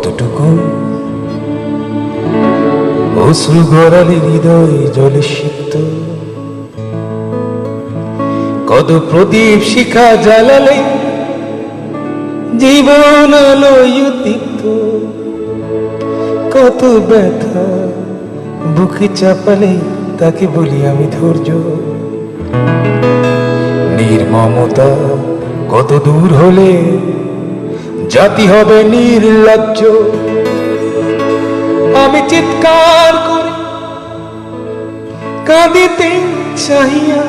কতটুকু অশ্রু গড়ালে হৃদয় জলে সিক্ত, কত প্রদীপ শিখা জ্বালালে জীবন আলোয় উদ্দীপ্ত, কত ব্যথা বুকে চাপালে তাকে বলি আমি ধৈর্য। নির্মমতা কত দূর হলে জাতি হবে নির্লজ্জ। আমি চিৎকার করে কাঁদিতে চাহিয়া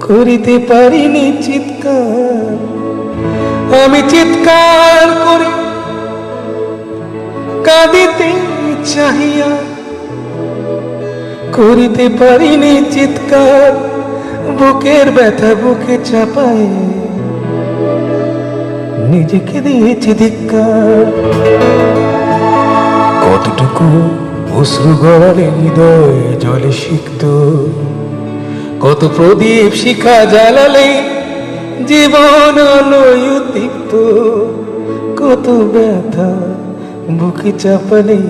করিতে পারিনি চিৎকার। আমি চিৎকার করে কাঁদিতে চাহিয়া করিতে পারিনি চিৎকার। বুকের ব্যথা বুকে চাপায় নিজেকে দিয়েছি ধিক্কার। কতটুকু অশ্রু গড়ালে হৃদয় জলে সিক্ত, কত প্রদীপ শিখা জ্বালালে জীবন আলোয় উদ্দীপ্ত, কত ব্যথা বুকে চাপালে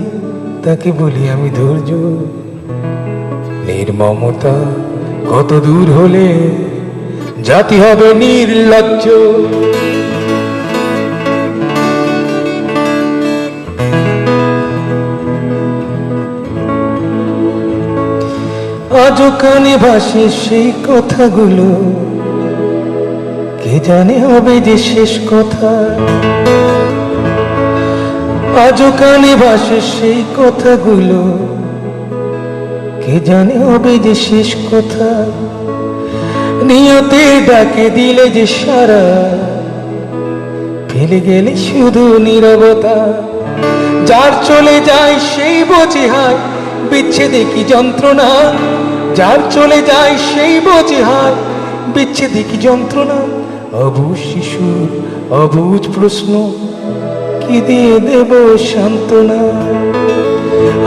তাকে বলি আমি ধৈর্য। নির্মমতা কত দূর হলে জাতি হবে নির্লজ্জ। আজও কানে ভাসে সেই কথাগুলো, কে জানে হবে যে শেষ কথা। আজও কানে ভাসে সেই কথাগুলো, কে জানে হবে যে শেষ কথা। নিয়তে ডাকে দিলে যে সারা, ফেলে গেলে শুধু নীরবতা। যার চলে যায় সেই বোঝে হায় বিচ্ছেদে কি যন্ত্রণা। যার চলে যায় সেই বোঝে হায় বিচ্ছেদে কি যন্ত্রণা। অবুঝ শিশুর অবুঝ প্রশ্ন, কি দিয়ে দেব সান্ত্বনা।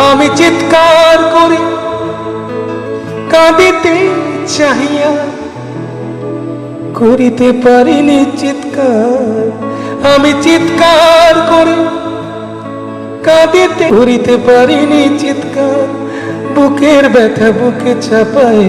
আমি চিৎকার করে কাঁদিতে চাহিয়া করিতে পারিনি চিৎকার। আমি চিৎকার করে কাঁদিতে করিতে পারিনি চিৎকার। বুকের ব্যথা বুকে চাপায়